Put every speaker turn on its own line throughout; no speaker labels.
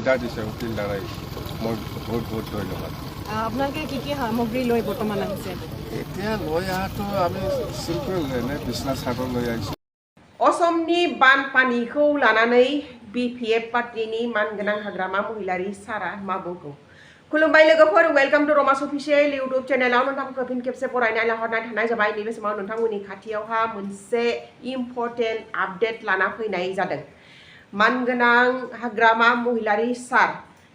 সুবিধা দিছে উকিল দ্বাৰাই মই বহুত বহুত ধন্যবাদ।
আপোনালোকে কি কি সামগ্ৰী লৈ বৰ্তমান আহিছে?
এতিয়া লৈ অহাটো আমি চিম্পল এনে বিছনা চাদৰ লৈ আহিছোঁ।
असमनि बानपानीखौ लानानै BPF पार्टीनि मानगोनां हाग्रामा महिलारि सारा मा बुंगौ? खुलुमबाय लोगोफोर, वेलकाम टू रमास अफिशियल इउट्यूब चेनेलाव नोंथांखौ फिन खेबसे बरायनाय लाहरनाय थानाय जाबाय। नैबे समाव नोंथांमोननि खाथियावहा मोनसे इम्पर्टेन्ट आपडेट लाना फैनाय जादों। मानगोनां हाग्रामा महिलारि सार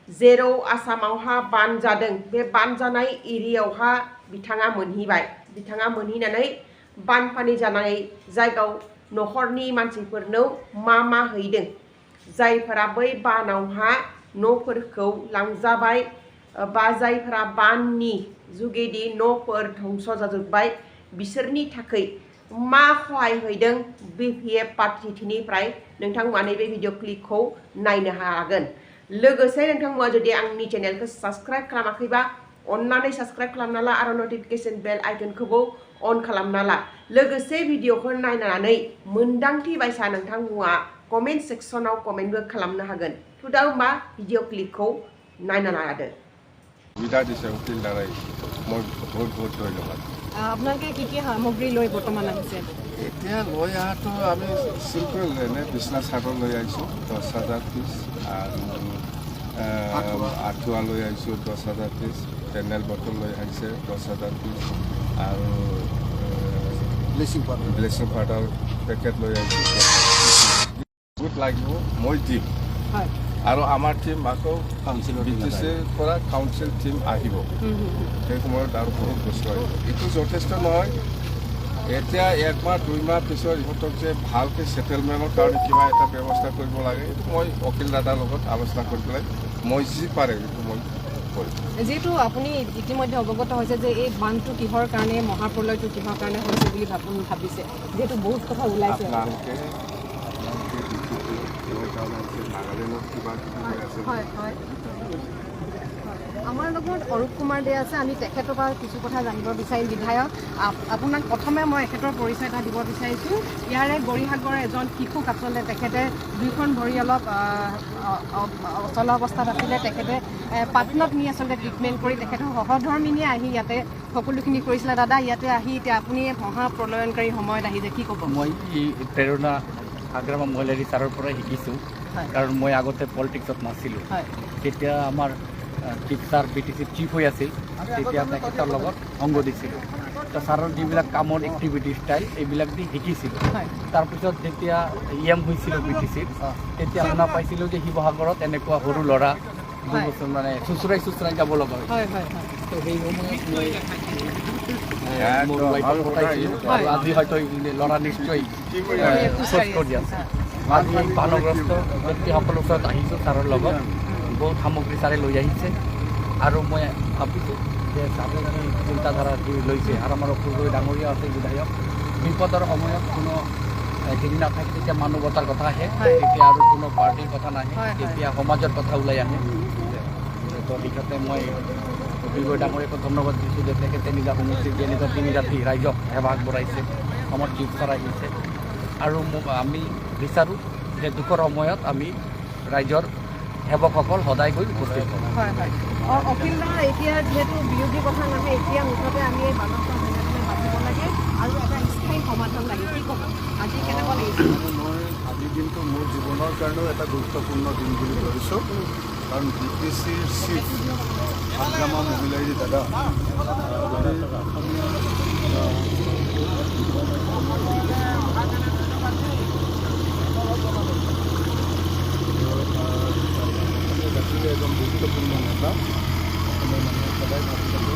जेराव आसामावहा बान जादों, बे बान जानाय एरियायावहा बिथाङा मोनहैबाय। बिथाङा मोनहैनानै बानपानी जानाय जायगायाव न'खरनि मानसिफोरनो मा हैदों, जायफोरा बै बानावहा न'फोरखौ लांजाबाय बा जायफोरा बाननि जुगेदि न'फोर धंस जाजोब्बाय, बिसोरनि थाखाय मा सहाय हैदों BPF पार्टीनिफ्राय नोंथांमोना नैबे भिडिअ क्लिपखौ नायनो हागोन। लोगोसे नोंथांमोना जुदि आंनि चेनेलखौ साबस्क्राइब खालामाखैबा अन्नानै साबस्क्राइब खालामना ला आरो नटिफिकेशन बेल आइकनखौबो अन खालामना ला। लोगोसे भिडिअखौ नायनानै मोन्दांथि बायसा नोंथांमोना कमेन्ट सेक्सनाव कमेन्टबो खालामनो हागोन। दा होमबा भिडिअ क्लिपखौ नायना लादो।
সুবিধা দিছে উকিল দ্বাৰাই মই বহুত বহুত ধন্যবাদ।
আপোনালোকে কি কি সামগ্ৰী লৈ বৰ্তমান আহিছে?
এতিয়া লৈ অহাটো আমি চিম্পল এনে বিছনা চাদৰ লৈ আহিছোঁ 10,000 পিচ, আৰু আঁঠুৱা লৈ আহিছোঁ 10,000 পিচ, পেনেল বটল লৈ আহিছে 10,000 পিচ, আৰু ব্লিচিং পাউডাৰ পেকেট লৈ আহিছোঁ। বহুত লাগিব মই দিম, আৰু আমাৰ টিম আকৌ BTCৰ পৰা কাউন্সিল টিম আহিব। সেই সময়ত আৰু বহুত বস্তু আহিব। এইটো যথেষ্ট নহয়। এতিয়া 1 মাহ 2 মাহ পিছত ইহঁতক যে ভালকৈ ছেটেলমেণ্টৰ কাৰণে কিবা এটা ব্যৱস্থা কৰিব লাগে, এইটো মই উকিল দাদাৰ লগত আলোচনা কৰি পেলাই মই যি পাৰে এইটো মই কৰিম।
যিহেতু আপুনি ইতিমধ্যে অৱগত হৈছে যে এই বানটো কিহৰ কাৰণে, মহাপ্ৰলয়টো কিহৰ কাৰণে হৈছে বুলি ভাবিছে, যিহেতু বহুত কথা ওলাইছে।
আপোনালোকে নাগালেণ্ডত কিবা কিবি হৈ আছে।
হয় হয়, আমাৰ লগত অৰূপ কুমাৰ দে আছে। আমি তেখেতৰ পৰা কিছু কথা জানিব বিচাৰিম। বিধায়ক, আপোনাক প্ৰথমে মই এখেতৰ পৰিচয় এটা দিব বিচাৰিছোঁ। ইয়াৰে গৰিসাগৰৰ এজন শিশুক আচলতে তেখেতে 2খন ভৰি অলপ অচলা অৱস্থাত আছিলে। তেখেতে পাটনত নি আচলতে ট্ৰিটমেণ্ট কৰি তেখেতৰ সহধৰ্মিনীয়ে আহি ইয়াতে সকলোখিনি কৰিছিলে। দাদা, ইয়াতে আহি এতিয়া আপুনি মহাপ্ৰলয়নকাৰী সময়ত আহিছে, কি ক'ব?
মই এই প্ৰেৰণা হাগ্ৰামা মহিলাৰী ছাৰৰ পৰাই শিকিছোঁ, কাৰণ মই আগতে পলিটিক্সত নাছিলোঁ। তেতিয়া আমাৰ চিফ ছাৰ BTC চিফ হৈ আছিল, তেতিয়া তেখেতৰ লগত সংগ দিছিলোঁ। তো ছাৰৰ যিবিলাক কামৰ এক্টিভিটি ষ্টাইল এইবিলাক দি শিকিছিলোঁ। তাৰপিছত যেতিয়া হৈছিলোঁ BTCত, তেতিয়া শুনা পাইছিলোঁ যে শিৱসাগৰত এনেকুৱা সৰু ল'ৰা মানে চুচৰাই যাব লগা হয়। তো সেই সময়ত মই মোৰ ৱাইফক পঠাইছিলোঁ, আৰু আজি হয়তো ল'ৰা নিশ্চয় খোজ কৰি আছে। আজি এই বানগ্ৰস্ত ব্যক্তিসকলৰ ওচৰত আহিছোঁ ছাৰৰ লগত। বহুত সামগ্ৰী ছাৰে লৈ আহিছে, আৰু মই ভাবিছোঁ যে ছাৰে যি চিন্তাধাৰা লৈছে, আৰু আমাৰ অসুৰ ডাঙৰীয়া আছে বিধায়ক, বিপদৰ সময়ত কোনো হেৰি নাথাকে, তেতিয়া মানৱতাৰ কথা আহে, তেতিয়া আৰু কোনো পাৰ্টিৰ কথা নাহে, তেতিয়া সমাজৰ কথা ওলাই আহে। তো বিশেষতে মই অসুৰ ডাঙৰীয়াকো ধন্যবাদ দিছোঁ যে তেখেতে নিজা সমষ্টিত এনেকুৱা 3 জাতি ৰাইজক সেৱা আগবঢ়াইছে। আমাৰ চিফ ছাৰ আহিছে, আৰু আমি বিচাৰোঁ যে দুখৰ সময়ত আমি ৰাইজৰ সেৱকসকল সদায় গৈ উপস্থিত হ'ম।
অখিল দা, এতিয়া যিহেতু বিৰোধী কথা নাহে, এতিয়া মুঠতে আমি এই বানৰ পৰা বাচিব লাগে আৰু এটা স্থায়ী সমাধান লাগে, কি ক'ব? আজি কেনেকুৱা লাগিছে?
মই আজিৰ দিনটো মোৰ জীৱনৰ কাৰণেও এটা গুৰুত্বপূৰ্ণ দিন বুলি ভাবিছোঁ, কাৰণ BTCৰ চিফ হাগ্ৰামা মহিলাৰী দাদা এজন গুৰুত্বপূৰ্ণ নেতা। অসমৰ মানুহে সদায় ভাবি থাকে